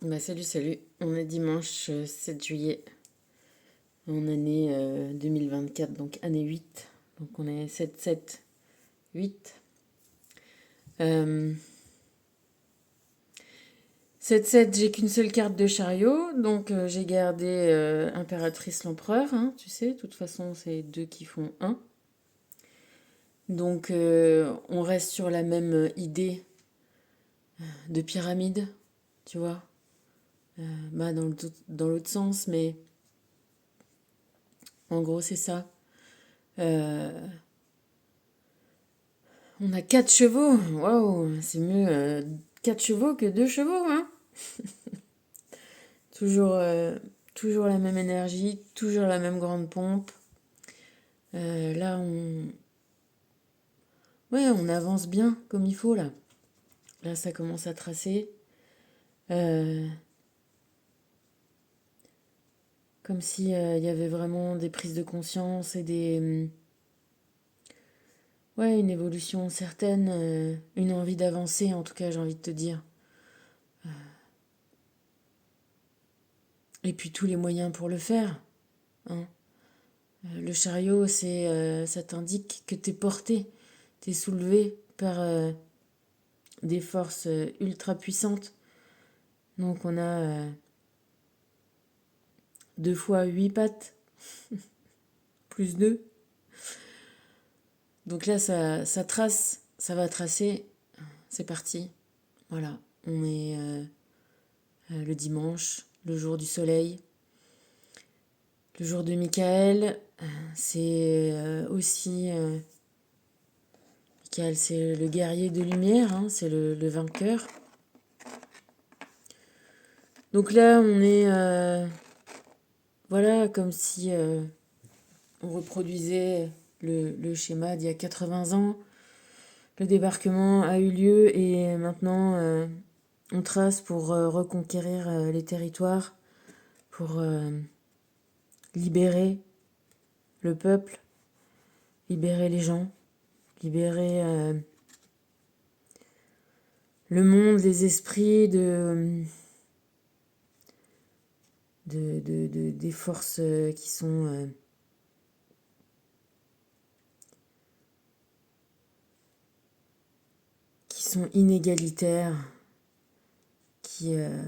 Salut. On est dimanche 7 juillet, en année 2024, donc année 8. Donc on est 7-7-8. Euh, 7-7, j'ai qu'une seule carte de chariot, donc j'ai gardé Impératrice l'Empereur, hein, tu sais, de toute façon c'est deux qui font un. Donc on reste sur la même idée de pyramide, tu vois, dans l'autre sens, mais en gros c'est ça. Euh, On a 4 chevaux. Waouh, c'est mieux 4 chevaux que 2 chevaux, hein. Toujours, toujours la même énergie, toujours la même grande pompe. Là, ouais, on avance bien comme il faut, là. Là, ça commence à tracer. Euh, Comme si il y avait vraiment des prises de conscience et ouais, une évolution certaine, une envie d'avancer, en tout cas, j'ai envie de te dire. Et puis tous les moyens pour le faire, hein. Le chariot, ça t'indique que t'es porté, t'es soulevé par des forces ultra puissantes. Donc on a 2 fois 8 pattes, plus 2. Donc là, ça trace, ça va tracer. C'est parti. Voilà, on est le dimanche, le jour du soleil, le jour de Michael. C'est aussi... Michael, c'est le guerrier de lumière, hein, c'est le vainqueur. Donc là, on est... voilà, comme si on reproduisait le schéma d'il y a 80 ans. Le débarquement a eu lieu et maintenant on trace pour reconquérir les territoires, pour libérer le peuple, libérer les gens, libérer le monde, les esprits des forces qui sont inégalitaires, qui, euh,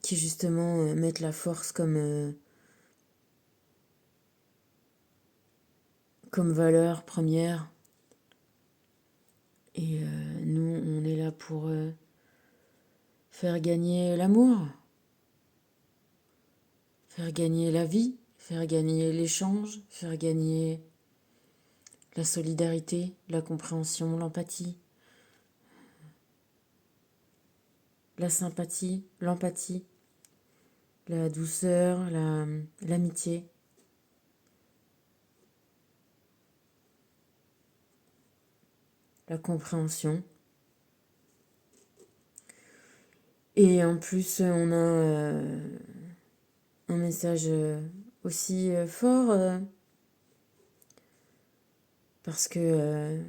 qui justement mettent la force comme valeur première. Et nous, on est là pour faire gagner l'amour, faire gagner la vie, faire gagner l'échange, faire gagner la solidarité, la compréhension, l'empathie, la sympathie, l'empathie, la douceur, l'amitié, la compréhension. Et en plus, on a un message aussi fort parce que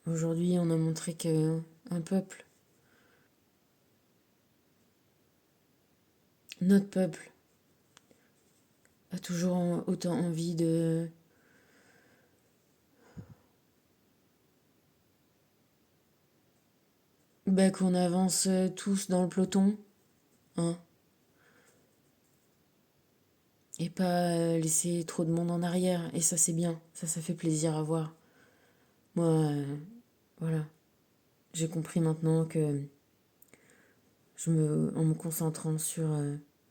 aujourd'hui, on a montré qu'un peuple, notre peuple, a toujours autant envie qu'on avance tous dans le peloton, hein, et pas laisser trop de monde en arrière. Et ça, c'est bien, ça fait plaisir à voir. Moi, voilà, j'ai compris maintenant que en me concentrant sur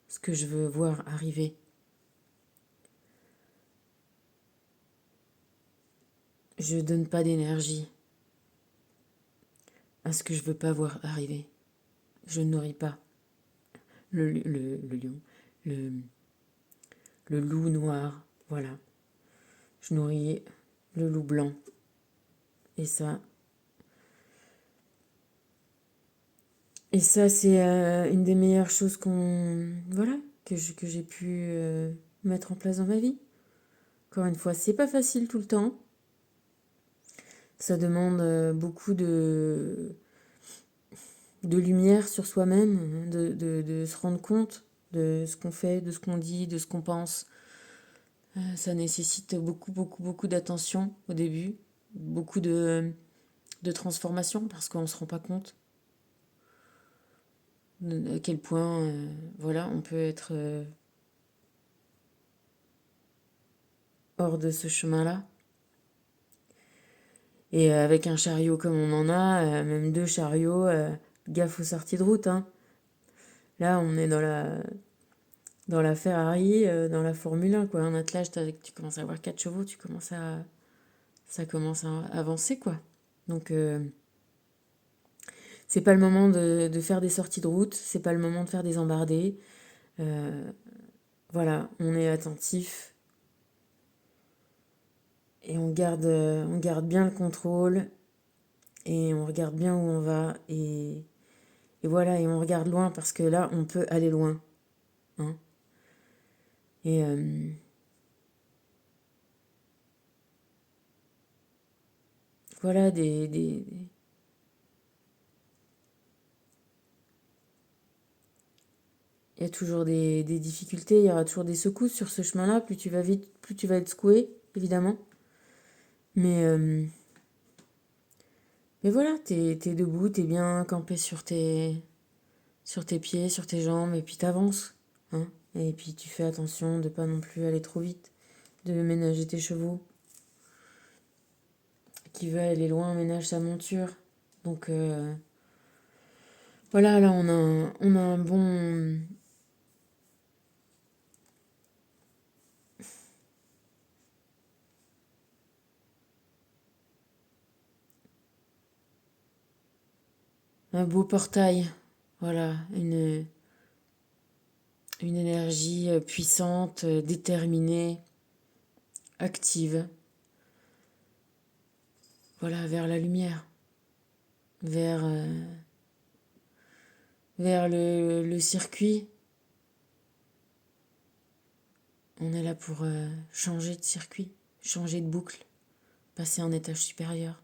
ce que je veux voir arriver, je donne pas d'énergie à ce que je veux pas voir arriver. Je nourris pas le lion, le, le loup noir, voilà. Je nourris le loup blanc. Et ça, c'est une des meilleures choses voilà, que j'ai pu mettre en place dans ma vie. Encore une fois, c'est pas facile tout le temps. Ça demande beaucoup de lumière sur soi-même, de se rendre compte de ce qu'on fait, de ce qu'on dit, de ce qu'on pense. Ça nécessite beaucoup, beaucoup, beaucoup d'attention au début, beaucoup de transformation parce qu'on ne se rend pas compte à quel point voilà, on peut être hors de ce chemin-là. Et avec un chariot comme on en a, même 2 chariots, gaffe aux sorties de route, hein. Là, on est dans la Ferrari, dans la Formule 1, quoi. Un attelage, tu commences à avoir 4 chevaux, ça commence à avancer, quoi. Donc, c'est pas le moment de faire des sorties de route, c'est pas le moment de faire des embardées. Voilà, on est attentif et on garde bien le contrôle et on regarde bien où on va et voilà, et on regarde loin parce que là, on peut aller loin, hein. Et voilà, il y a toujours des difficultés, il y aura toujours des secousses sur ce chemin-là. Plus tu vas vite, plus tu vas être secoué, évidemment. Mais, euh, mais voilà, t'es debout, t'es bien campé sur tes pieds, sur tes jambes, et puis t'avances, hein. Et puis tu fais attention de pas non plus aller trop vite, de ménager tes chevaux. Qui veut aller loin ménage sa monture. Donc voilà, là on a un beau portail. Voilà, une énergie puissante, déterminée, active. Voilà, vers la lumière, vers, vers le circuit. On est là pour changer de circuit, changer de boucle, passer en étage supérieur.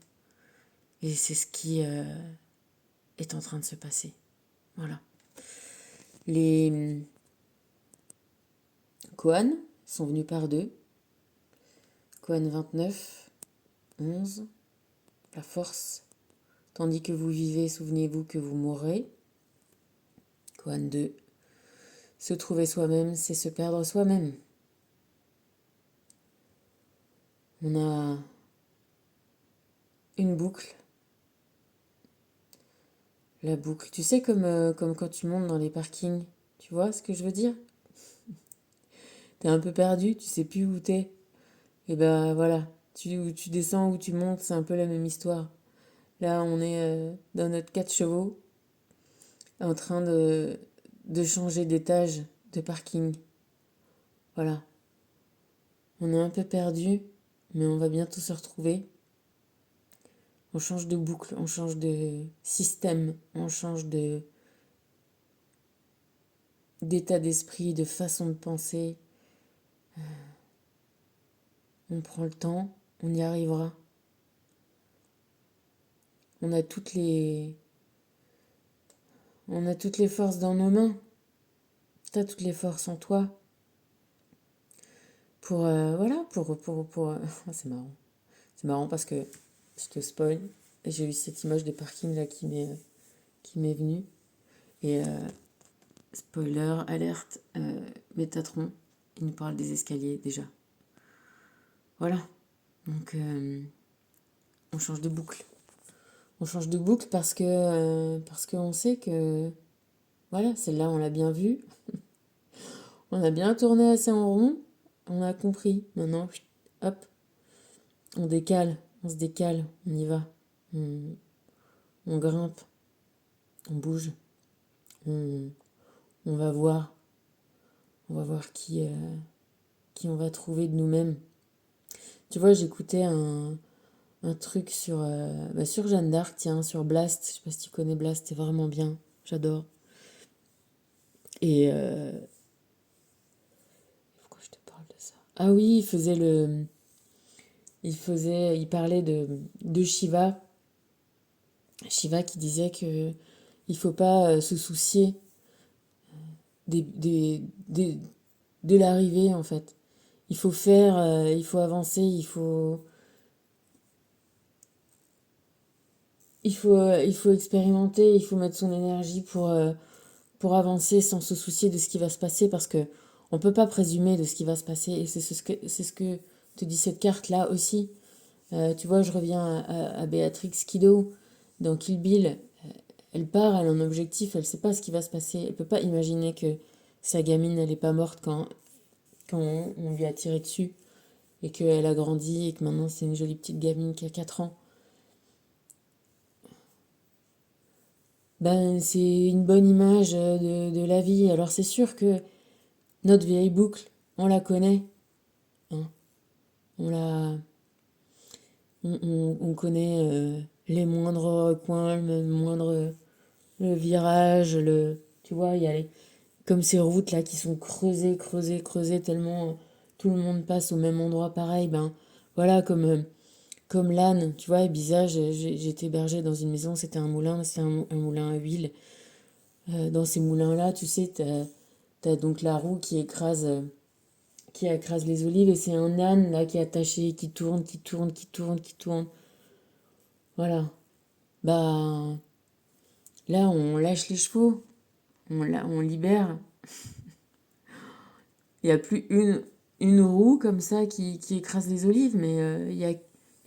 Et c'est ce qui est en train de se passer. Voilà. Les Koans sont venus par 2. Koan 29, 11, la force. Tandis que vous vivez, souvenez-vous que vous mourrez. Koan 2, se trouver soi-même, c'est se perdre soi-même. On a une boucle. La boucle. Tu sais, comme quand tu montes dans les parkings. Tu vois ce que je veux dire? T'es un peu perdu, tu sais plus où t'es. Et ben voilà, tu descends ou tu montes, c'est un peu la même histoire. Là, on est dans notre 4 chevaux, en train de changer d'étage de parking. Voilà. On est un peu perdu, mais on va bientôt se retrouver. On change de boucle, on change de système, on change d'état d'esprit, de façon de penser. On prend le temps, on y arrivera. On a toutes les, on a toutes les forces dans nos mains. T'as toutes les forces en toi. Voilà, c'est marrant. C'est marrant parce que je te spoil. J'ai eu cette image de parking là qui m'est venue. Et spoiler, alerte, Métatron, il nous parle des escaliers déjà. Voilà. Donc on change de boucle. On change de boucle parce qu'on sait que voilà, celle-là on l'a bien vue. On a bien tourné assez en rond. On a compris. Maintenant, hop, on se décale, on y va. On, on grimpe, on bouge, on, on va voir. On va voir qui on va trouver de nous-mêmes. Tu vois, j'écoutais un truc sur Jeanne d'Arc, tiens, sur Blast. Je sais pas si tu connais Blast, c'est vraiment bien. J'adore. Et pourquoi je te parle de ça? Ah oui, il parlait de Shiva. Shiva qui disait que Il faut pas se soucier des, des, des- de l'arrivée, en fait. Il faut faire, il faut avancer, il faut expérimenter, il faut mettre son énergie pour avancer sans se soucier de ce qui va se passer parce que on peut pas présumer de ce qui va se passer et c'est ce que te dit cette carte-là aussi. Tu vois, je reviens à Béatrix Kiddo dans Kill Bill. Elle part, elle a un objectif, elle sait pas ce qui va se passer. Elle peut pas imaginer que sa gamine, elle est pas morte quand on lui a tiré dessus et qu'elle a grandi et que maintenant c'est une jolie petite gamine qui a 4 ans. Ben, c'est une bonne image de la vie. Alors c'est sûr que notre vieille boucle, on la connaît, hein. On la, on connaît les moindres coins, le moindre le virage, tu vois, il y a comme ces routes là qui sont creusées, creusées, creusées tellement tout le monde passe au même endroit pareil. Ben voilà, comme l'âne, tu vois, Ibiza, j'étais hébergée dans une maison, c'était un moulin, c'était un moulin à huile. Dans ces moulins-là, tu sais, t'as donc la roue qui écrase les olives et c'est un âne là qui est attaché, qui tourne, qui tourne, qui tourne, qui tourne. Voilà. Bah là, on lâche les chevaux, on libère. Il n'y a plus une roue comme ça qui écrase les olives, mais il y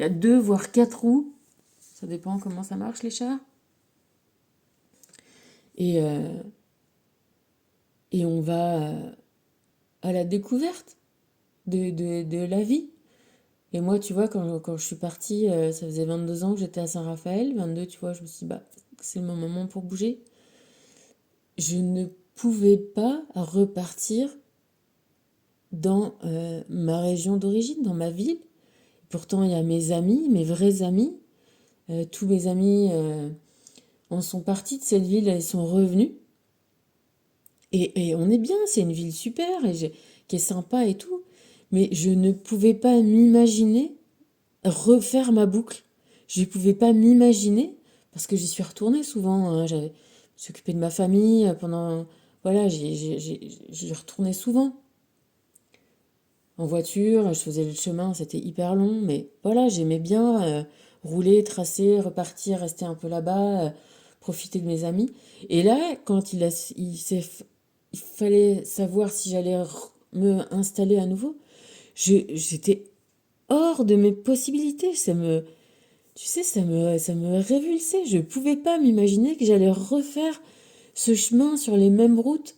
a deux, voire quatre roues. Ça dépend comment ça marche, les chars. Et, euh, et on va à la découverte de la vie. Et moi, tu vois, quand je suis partie, ça faisait 22 ans que j'étais à Saint-Raphaël. 22, tu vois, je me suis dit, bah, c'est le moment pour bouger. Je ne pouvais pas repartir dans ma région d'origine, dans ma ville. Pourtant, il y a mes amis, mes vrais amis. Tous mes amis en sont partis de cette ville, ils sont revenus. Et on est bien, c'est une ville super, qui est sympa et tout. Mais je ne pouvais pas m'imaginer refaire ma boucle. Je ne pouvais pas m'imaginer, parce que j'y suis retournée souvent. Hein, je me suis occupée de ma famille pendant... Voilà, j'y retournais souvent. En voiture, je faisais le chemin, c'était hyper long, mais voilà, j'aimais bien rouler, tracer, repartir, rester un peu là-bas, profiter de mes amis. Et là, quand il fallait savoir si j'allais me installer à nouveau, j'étais hors de mes possibilités. Tu sais, ça me révulsait. Je ne pouvais pas m'imaginer que j'allais refaire ce chemin sur les mêmes routes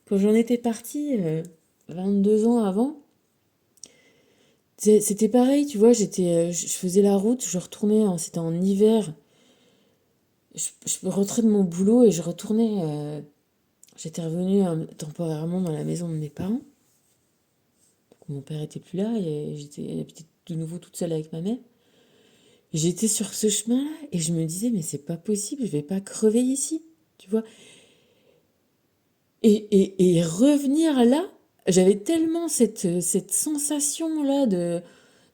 quand j'en étais partie 22 ans avant. C'était pareil, tu vois, je faisais la route, je retournais, c'était en hiver, je rentrais de mon boulot et je retournais, j'étais revenue temporairement dans la maison de mes parents. Mon père était plus là et j'habitais de nouveau toute seule avec ma mère. Et j'étais sur ce chemin-là et je me disais, mais c'est pas possible, je vais pas crever ici, tu vois. Et revenir là, j'avais tellement cette sensation-là de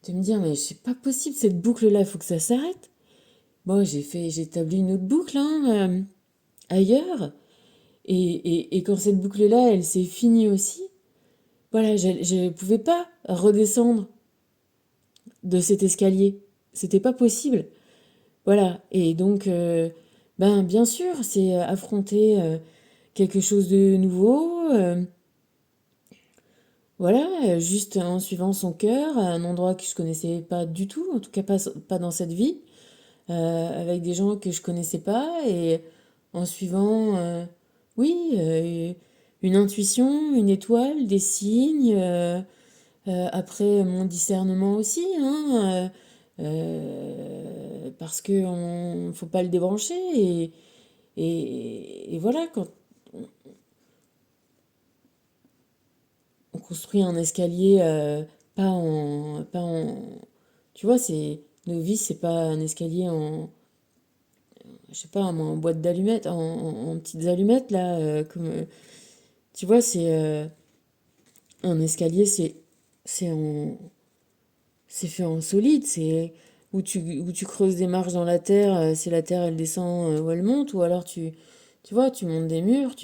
me dire, mais c'est pas possible, cette boucle-là, il faut que ça s'arrête. Bon, j'ai établi une autre boucle hein, ailleurs. Et quand cette boucle-là, elle s'est finie aussi, voilà, je ne pouvais pas redescendre de cet escalier. C'était pas possible. Voilà. Et donc, ben, bien sûr, c'est affronter quelque chose de nouveau. Voilà, juste en suivant son cœur, à un endroit que je connaissais pas du tout, en tout cas pas dans cette vie, avec des gens que je connaissais pas, et en suivant, oui, une intuition, une étoile, des signes, après mon discernement aussi, hein, parce que faut pas le débrancher, et voilà, quand on construit un escalier, pas en, tu vois, nos vies, c'est pas un escalier en, je sais pas, moi, en boîte d'allumettes, en petites allumettes, là, tu vois, c'est un escalier, c'est en, c'est fait en solide, c'est où tu creuses des marches dans la terre, si la terre, elle descend ou elle monte, ou alors tu vois, tu montes des murs,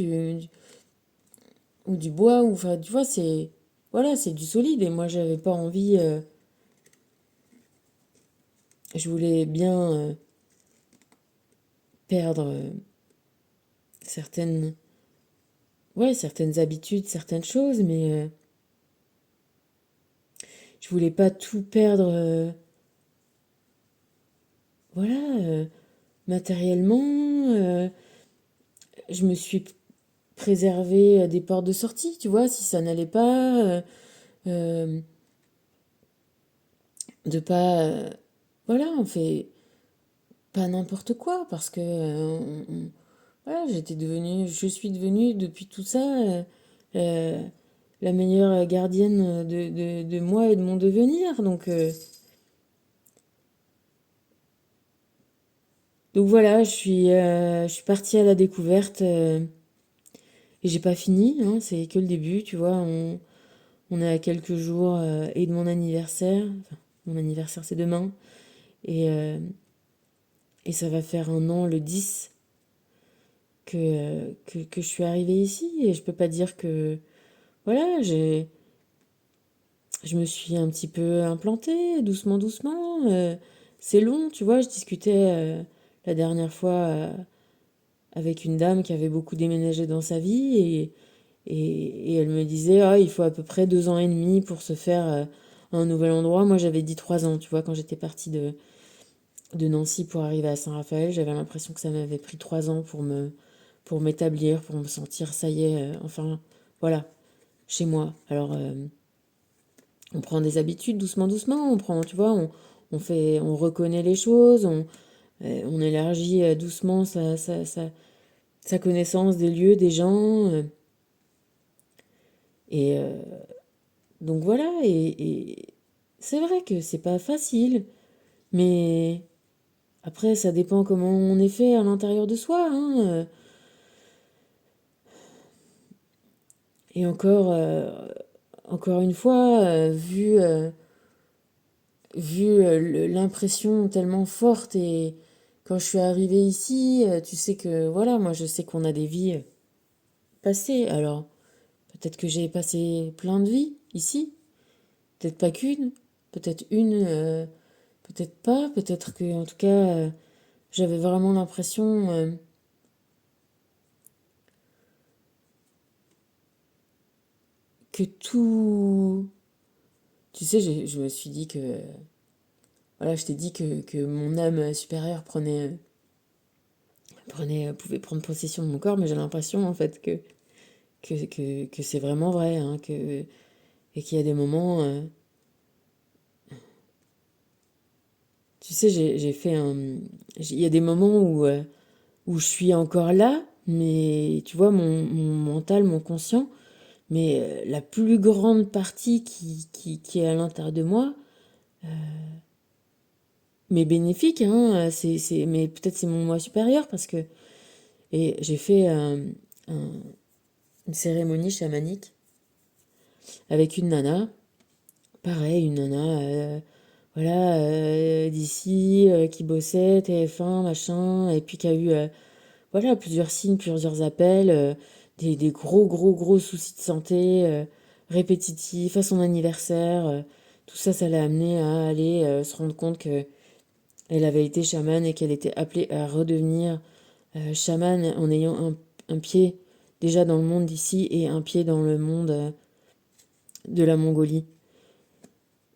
ou du bois, ou enfin, tu vois, c'est voilà, c'est du solide. Et moi, j'avais pas envie. Je voulais bien perdre certaines, ouais, certaines habitudes, certaines choses, mais je voulais pas tout perdre, voilà, matériellement. Je me suis préservé des portes de sortie, tu vois, si ça n'allait pas, euh, de pas, voilà, on fait pas n'importe quoi, parce que, voilà, je suis devenue depuis tout ça euh, la meilleure gardienne de moi et de mon devenir, donc voilà, je suis partie à la découverte et j'ai pas fini, hein, c'est que le début, tu vois, on est à quelques jours et de mon anniversaire, enfin, mon anniversaire c'est demain, et, euh, et ça va faire un an le 10 que je suis arrivée ici, et je peux pas dire que, voilà, je me suis un petit peu implantée, doucement, doucement, c'est long, tu vois, je discutais la dernière fois avec une dame qui avait beaucoup déménagé dans sa vie, et elle me disait, ah, il faut à peu près 2 ans et demi pour se faire un nouvel endroit. Moi, j'avais dit 3 ans, tu vois, quand j'étais partie de Nancy pour arriver à Saint-Raphaël, j'avais l'impression que ça m'avait pris 3 ans pour m'établir, pour me sentir, ça y est, enfin, voilà, chez moi. Alors, on prend des habitudes doucement, doucement, on prend, tu vois, on reconnaît les choses, on élargit doucement sa connaissance des lieux, des gens, et donc voilà, et c'est vrai que c'est pas facile, mais après, ça dépend comment on est fait à l'intérieur de soi, hein. Et encore une fois, vu l'impression tellement forte, et quand je suis arrivée ici, tu sais que, voilà, moi je sais qu'on a des vies passées. Alors, peut-être que j'ai passé plein de vies ici, peut-être pas qu'une, peut-être une, peut-être pas, peut-être que, en tout cas, j'avais vraiment l'impression que tout. Tu sais, je me suis dit que. Voilà, je t'ai dit que mon âme supérieure pouvait prendre possession de mon corps, mais j'ai l'impression, en fait, que c'est vraiment vrai, hein, et qu'il y a des moments. Tu sais, j'ai fait un. Il y a des moments où je suis encore là, mais tu vois, mon mental, mon conscient, mais la plus grande partie qui est à l'intérieur de moi, mais bénéfique, hein, mais peut-être c'est mon moi supérieur, parce que. Et j'ai fait un- une cérémonie chamanique avec une nana, pareil, une nana, voilà, d'ici, qui bossait, TF1, machin, et puis qui a eu, voilà, plusieurs signes, plusieurs appels, des gros, gros, gros soucis de santé, répétitifs, à son anniversaire. Tout ça, ça l'a amené à aller se rendre compte que elle avait été chamane et qu'elle était appelée à redevenir chamane en ayant un pied déjà dans le monde d'ici et un pied dans le monde de la Mongolie.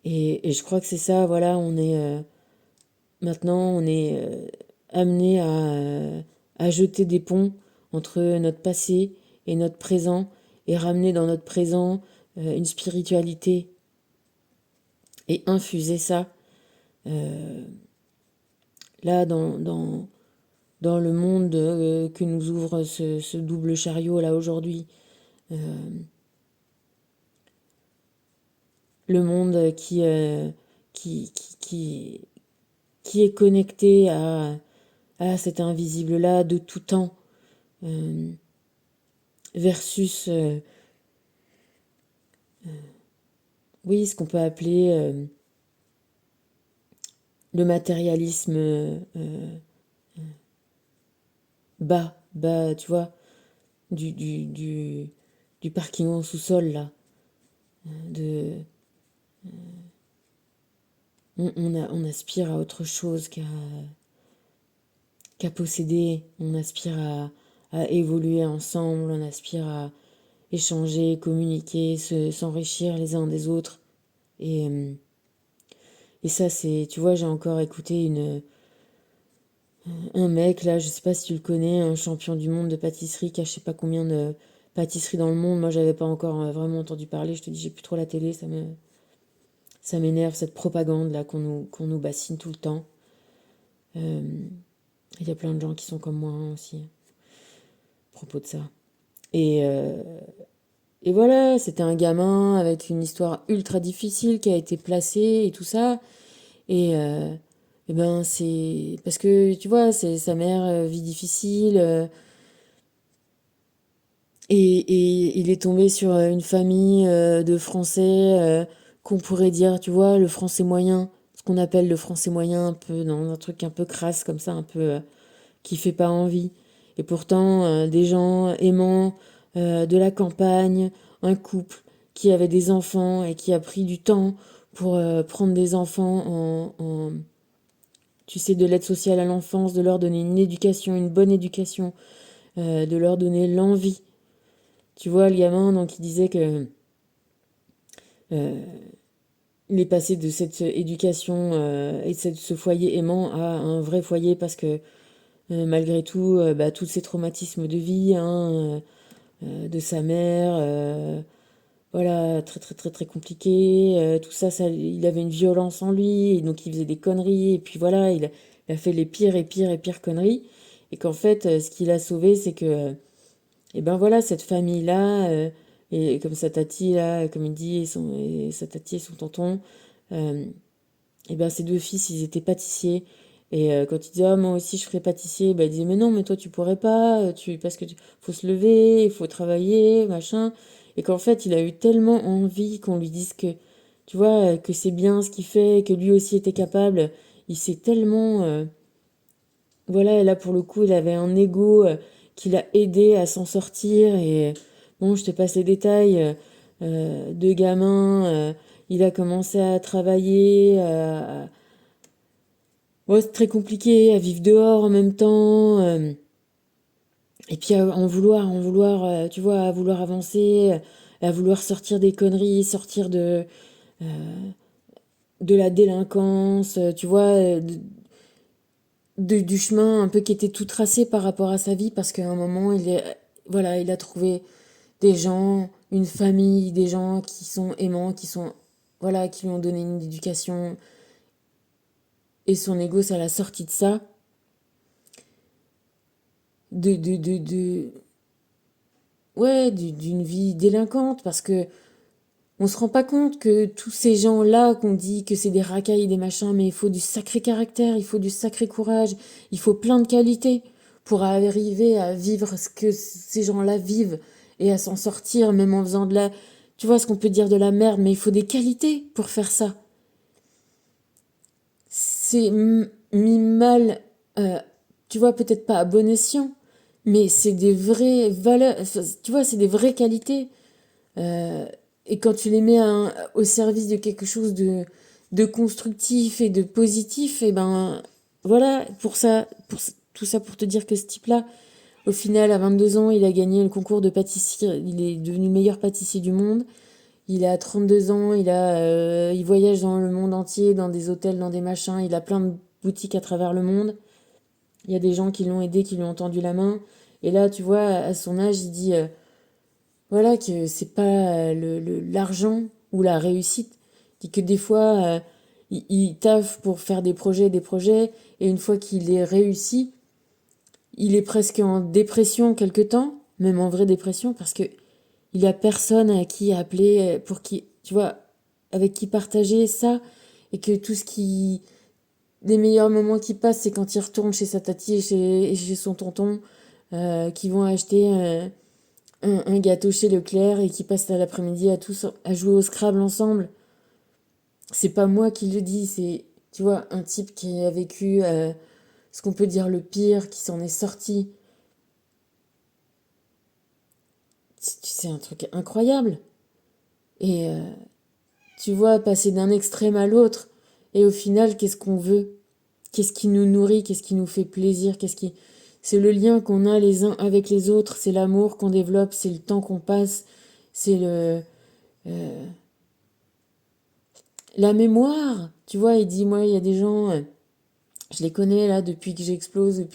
Et je crois que c'est ça, voilà, maintenant, on est amené à jeter des ponts entre notre passé et notre présent, et ramener dans notre présent une spiritualité, et infuser ça euh, là dans le monde que nous ouvre ce double chariot là aujourd'hui. Le monde qui, qui est connecté à cet invisible-là de tout temps, euh, versus, oui, ce qu'on peut appeler le matérialisme bas. bas, tu vois, du, du, du, du parking en sous-sol, là. De, on aspire à autre chose qu'à posséder. On aspire à évoluer ensemble, on aspire à échanger, communiquer, s'enrichir les uns des autres. Et, euh, et ça, c'est, tu vois, j'ai encore écouté un mec, là, je sais pas si tu le connais, un champion du monde de pâtisserie qui a je sais pas combien de pâtisseries dans le monde. Moi, j'avais pas encore vraiment entendu parler. Je te dis, j'ai plus trop la télé, ça m'énerve, cette propagande, là, qu'on nous bassine tout le temps. Euh, Il y a plein de gens qui sont comme moi aussi, à propos de ça. Et, euh, et voilà, c'était un gamin avec une histoire ultra difficile qui a été placée et tout ça. Et ben c'est parce que tu vois, c'est sa mère vie difficile et il est tombé sur une famille de Français qu'on pourrait dire, tu vois, le français moyen, ce qu'on appelle le français moyen un peu dans un truc un peu crasse comme ça, un peu qui fait pas envie. Et pourtant des gens aimants de la campagne, un couple qui avait des enfants et qui a pris du temps pour prendre des enfants tu sais, de l'aide sociale à l'enfance, de leur donner une éducation, une bonne éducation, de leur donner l'envie. Tu vois, le gamin, donc, il disait que euh, il est passé de cette éducation et de ce foyer aimant à un vrai foyer parce que malgré tout, bah, tous ces traumatismes de vie, hein, de sa mère, voilà, très très très très compliqué, tout ça, il avait une violence en lui, et donc il faisait des conneries, et puis voilà, il a fait les pires et pires et pires conneries, et qu'en fait, ce qu'il a sauvé, c'est que, et ben voilà, cette famille-là, et comme sa tati, là, comme il dit, et sa tati et son tonton, euh, et ben ces deux fils, ils étaient pâtissiers, et quand il disait, ah, moi aussi je ferais pâtissier, ben il disait, mais non, mais toi tu pourrais pas, parce que faut se lever, il faut travailler, machin. Et qu'en fait, il a eu tellement envie qu'on lui dise que, tu vois, que c'est bien ce qu'il fait, que lui aussi était capable. Il s'est tellement, voilà, et là pour le coup, il avait un ego qui l'a aidé à s'en sortir. Et bon, je te passe les détails. De gamin, il a commencé à travailler, ouais, c'est très compliqué, à vivre dehors en même temps. Et puis à en vouloir, tu vois, à vouloir avancer, à vouloir sortir des conneries, sortir de la délinquance, tu vois, du chemin un peu qui était tout tracé par rapport à sa vie, parce qu'à un moment, voilà, il a trouvé des gens, une famille, des gens qui sont aimants, voilà, qui lui ont donné une éducation, et son ego, ça l'a sorti de ça, de ouais, d'une vie délinquante, parce que on se rend pas compte que tous ces gens-là qu'on dit que c'est des racailles, des machins, mais il faut du sacré caractère, il faut du sacré courage, il faut plein de qualités pour arriver à vivre ce que ces gens-là vivent et à s'en sortir, même en faisant tu vois, ce qu'on peut dire de la merde, mais il faut des qualités pour faire ça. C'est mis mal, euh, tu vois, peut-être pas à bon escient, mais c'est des vraies valeurs, enfin, tu vois, c'est des vraies qualités. Euh, et quand tu les mets au service de quelque chose de constructif et de positif, et ben voilà, tout ça pour te dire que ce type-là, au final, à 22 ans, il a gagné le concours de pâtissier, il est devenu le meilleur pâtissier du monde. Il a 32 ans, il voyage dans le monde entier, dans des hôtels, dans des machins, il a plein de boutiques à travers le monde. Il y a des gens qui l'ont aidé, qui lui ont tendu la main. Et là, tu vois, à son âge, il dit voilà, que c'est pas l'argent ou la réussite. Il dit que des fois, il taffe pour faire des projets, et une fois qu'il est réussi, il est presque en dépression quelque temps, même en vraie dépression, parce que il a personne à qui appeler, pour qui, tu vois, avec qui partager ça, et que les meilleurs moments qui passent, c'est quand il retourne chez sa tati et chez son tonton, qui vont acheter un gâteau chez Leclerc et qui passent l'après-midi à jouer au Scrabble ensemble. C'est pas moi qui le dis, c'est, tu vois, un type qui a vécu ce qu'on peut dire le pire, qui s'en est sorti. c'est un truc incroyable. Et tu vois, passer d'un extrême à l'autre, et au final, qu'est-ce qu'on veut? Qu'est-ce qui nous nourrit? Qu'est-ce qui nous fait plaisir? C'est le lien qu'on a les uns avec les autres, c'est l'amour qu'on développe, c'est le temps qu'on passe, c'est euh, la mémoire. Tu vois, il dit, moi, il y a des gens, je les connais là depuis que j'explose,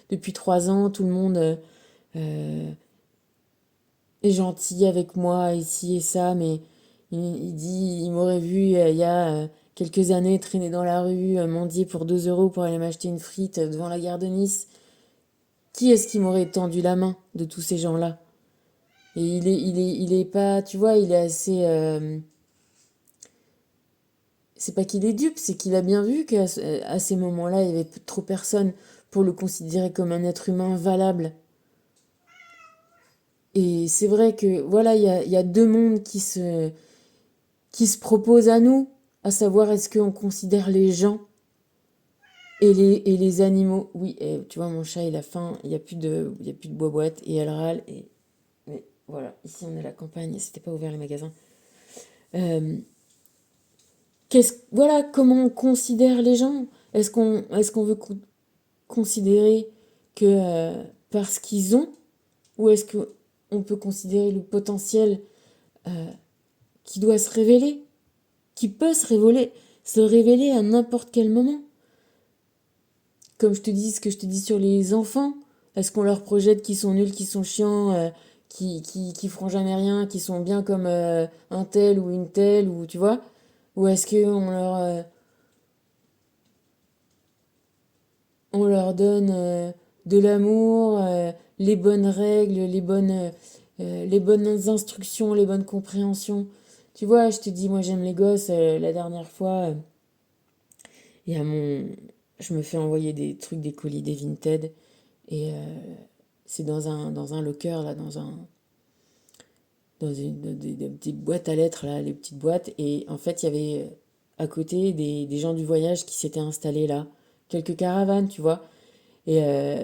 depuis 3 ans, tout le monde euh, est gentil avec moi, ici et ça, mais il dit, il m'aurait vu il y a quelques années traîner dans la rue, mendier pour 2 euros pour aller m'acheter une frite devant la gare de Nice. Qui est-ce qui m'aurait tendu la main de tous ces gens-là? Et il est pas, tu vois, il est assez. C'est pas qu'il est dupe, c'est qu'il a bien vu à ces moments-là, il y avait trop personne pour le considérer comme un être humain valable. Et c'est vrai que, voilà, il y a deux mondes qui se proposent à nous, à savoir est-ce qu'on considère les gens et les animaux. Oui, et, tu vois, mon chat, il a faim, il y a plus de boîte et elle râle. Mais voilà, ici on est à la campagne, c'était pas ouvert les magasins. Euh, voilà, comment on considère les gens? Est-ce qu'on veut considérer que parce qu'ils ont, ou est-ce qu'on peut considérer le potentiel euh, qui doit se révéler, qui peut se révéler à n'importe quel moment? Comme je te dis, ce que je te dis sur les enfants, est-ce qu'on leur projette qu'ils sont nuls, qu'ils sont chiants, qui feront jamais rien, qui sont bien comme un tel ou une telle, ou tu vois? Ou est-ce on leur donne de l'amour, les bonnes règles, les bonnes instructions, les bonnes compréhensions? Tu vois, je te dis, moi j'aime les gosses. La dernière fois, il y a je me fais envoyer des trucs, des colis, des Vinted. Et c'est dans un locker, là, dans des petites boîtes à lettres, là, les petites boîtes. Et en fait, il y avait à côté des gens du voyage qui s'étaient installés là. Quelques caravanes, tu vois. Et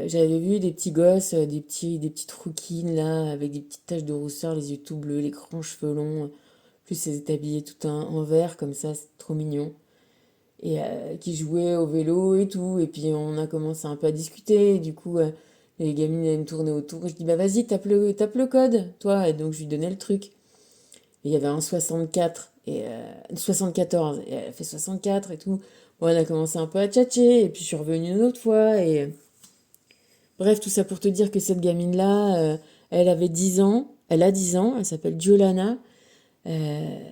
j'avais vu des petits gosses, des petites rouquines là, avec des petites taches de rousseur, les yeux tout bleus, les grands cheveux longs. En plus, elles étaient habillées tout en vert comme ça, c'est trop mignon. Et qui jouaient au vélo et tout. Et puis on a commencé un peu à discuter. Et du coup, les gamines elles me tournaient autour. Je dis, bah vas-y, tape le code, toi. Et donc je lui donnais le truc. Et il y avait un 64 et 74. Et elle a fait 64 et tout. Bon, on a commencé un peu à tchatcher. Et puis je suis revenue une autre fois. Et bref, tout ça pour te dire que cette gamine-là, elle avait 10 ans. Elle a 10 ans. Elle s'appelle Giolana. Euh,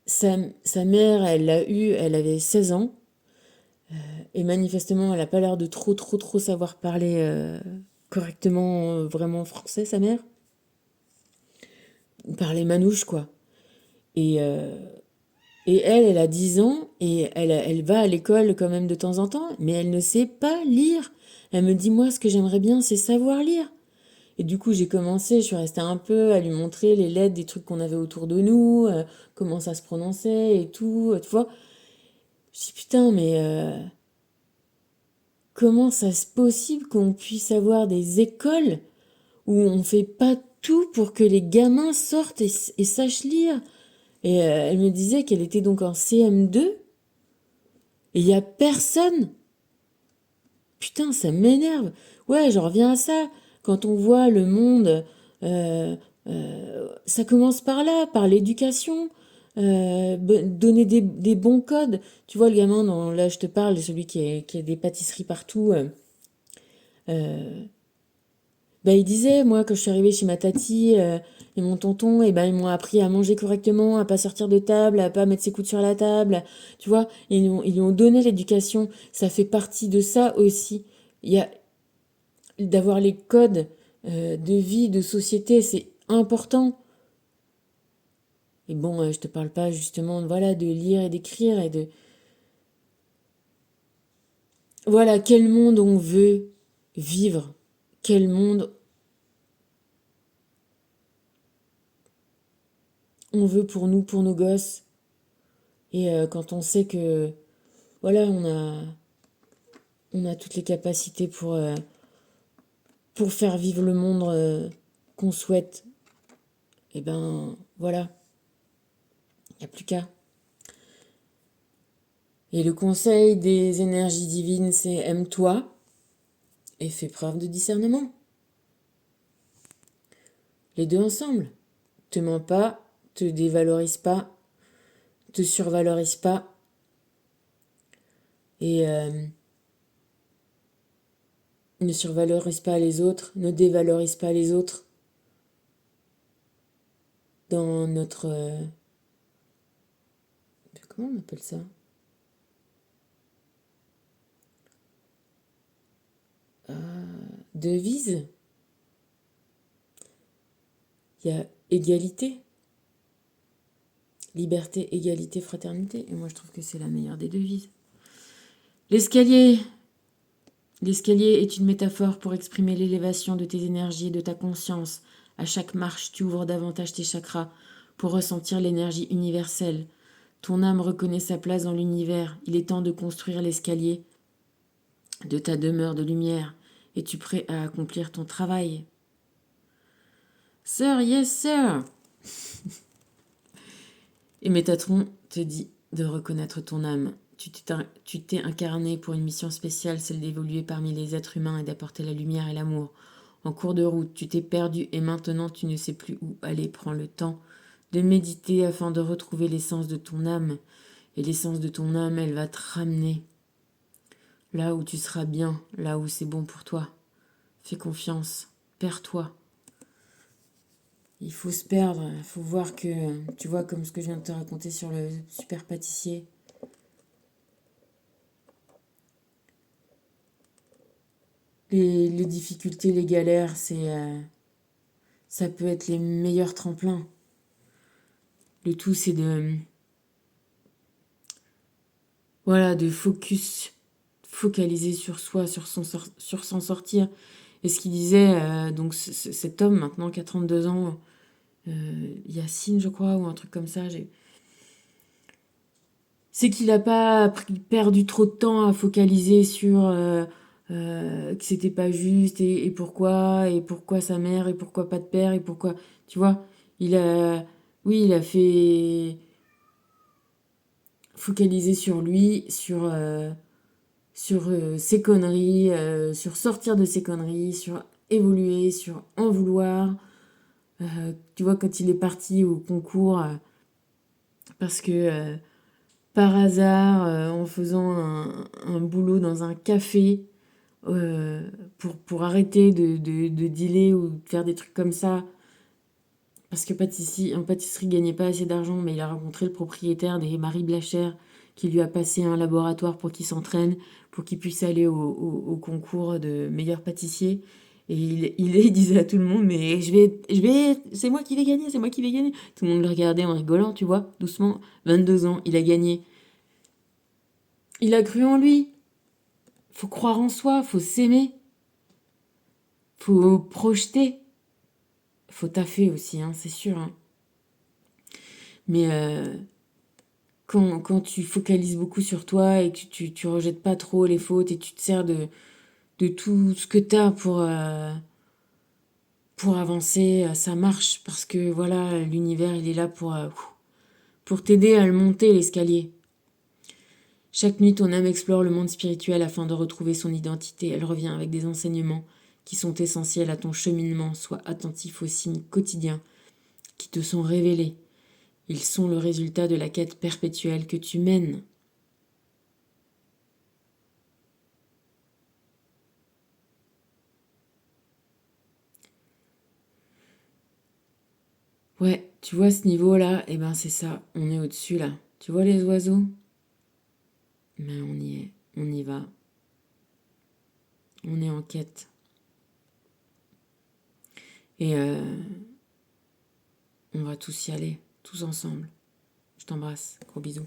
sa mère, elle l'a eue, elle avait 16 ans. Et manifestement, elle n'a pas l'air de trop savoir parler correctement, vraiment français, sa mère. Parler manouche, quoi. Et, euh, et elle a 10 ans et elle va à l'école quand même de temps en temps, mais elle ne sait pas lire. Elle me dit, moi, ce que j'aimerais bien, c'est savoir lire. Et du coup, j'ai commencé, je suis restée un peu à lui montrer les lettres des trucs qu'on avait autour de nous, comment ça se prononçait et tout, tu vois. Je dis, putain, mais comment ça se possible qu'on puisse avoir des écoles où on fait pas tout pour que les gamins sortent et sachent lire? Et elle me disait qu'elle était donc en CM2 et il y a personne. Putain, ça m'énerve. Ouais, j'en reviens à ça. Quand on voit le monde, euh, ça commence par là, par l'éducation. Donner des bons codes. Tu vois, le gamin dont là je te parle, celui qui a des pâtisseries partout. Euh, Bah, il disait, moi, quand je suis arrivée chez ma tati et mon tonton, et ben, ils m'ont appris à manger correctement, à pas sortir de table, à pas mettre ses coudes sur la table. Tu vois, ils lui ont donné l'éducation. Ça fait partie de ça aussi. Il y a d'avoir les codes de vie, de société, c'est important. Et bon, je te parle pas justement, voilà, de lire et d'écrire et de, voilà, quel monde on veut vivre, quel monde on veut pour nous, pour nos gosses. Et quand on sait que, voilà, on a toutes les capacités pour faire vivre le monde qu'on souhaite et ben voilà, il n'y a plus qu'à. Et le conseil des énergies divines, c'est aime-toi et fais preuve de discernement. Les deux ensemble. Te mens pas, te dévalorise pas, te survalorise pas. Et ne survalorise pas les autres, ne dévalorise pas les autres dans notre... comment on appelle ça? Devise. Il y a égalité. Liberté, égalité, fraternité. Et moi, je trouve que c'est la meilleure des devises. L'escalier. L'escalier est une métaphore pour exprimer l'élévation de tes énergies et de ta conscience. À chaque marche, tu ouvres davantage tes chakras pour ressentir l'énergie universelle. Ton âme reconnaît sa place dans l'univers. Il est temps de construire l'escalier de ta demeure de lumière. Es-tu prêt à accomplir ton travail? Sir, yes, sir. Et Métatron te dit de reconnaître ton âme. Tu t'es incarné pour une mission spéciale, celle d'évoluer parmi les êtres humains et d'apporter la lumière et l'amour. En cours de route, tu t'es perdu et maintenant tu ne sais plus où aller. Prends le temps de méditer afin de retrouver l'essence de ton âme. Et l'essence de ton âme, elle va te ramener là où tu seras bien, là où c'est bon pour toi. Fais confiance, perds-toi. Il faut se perdre, il faut voir que, tu vois, comme ce que je viens de te raconter sur le super pâtissier. Les difficultés, les galères, ça peut être les meilleurs tremplins. Le tout, c'est de focaliser sur soi, sur s'en sortir. Et ce qu'il disait, donc cet homme maintenant qui a 32 ans, Yacine, je crois, ou un truc comme ça, c'est qu'il n'a pas perdu trop de temps à focaliser sur que c'était pas juste et pourquoi sa mère, et pourquoi pas de père, et pourquoi, tu vois, il a, oui, il a fait focaliser sur lui, sur ses conneries, sur sortir de ses conneries, sur évoluer, sur en vouloir. Tu vois, quand il est parti au concours, parce que par hasard, en faisant un boulot dans un café, pour arrêter de dealer ou de faire des trucs comme ça, parce que en pâtisserie, il gagnait pas assez d'argent, mais il a rencontré le propriétaire des Marie Blachère, qui lui a passé un laboratoire pour qu'il s'entraîne, pour qu'il puisse aller au concours de meilleur pâtissier. Et il disait à tout le monde, mais c'est moi qui vais gagner, c'est moi qui vais gagner. Tout le monde le regardait en rigolant, tu vois, doucement. 22 ans, il a gagné. Il a cru en lui. Faut croire en soi, faut s'aimer, faut projeter, faut taffer aussi, hein, c'est sûr. Hein. Mais quand tu focalises beaucoup sur toi et que tu rejettes pas trop les fautes et tu te sers de tout ce que tu as pour avancer, ça marche. Parce que voilà, l'univers, il est là pour t'aider à le monter, l'escalier. Chaque nuit, ton âme explore le monde spirituel afin de retrouver son identité. Elle revient avec des enseignements qui sont essentiels à ton cheminement. Sois attentif aux signes quotidiens qui te sont révélés. Ils sont le résultat de la quête perpétuelle que tu mènes. Ouais, tu vois ce niveau-là, eh ben c'est ça, on est au-dessus là. Tu vois les oiseaux? Mais on y est, on y va. On est en quête. Et on va tous y aller, tous ensemble. Je t'embrasse, gros bisous.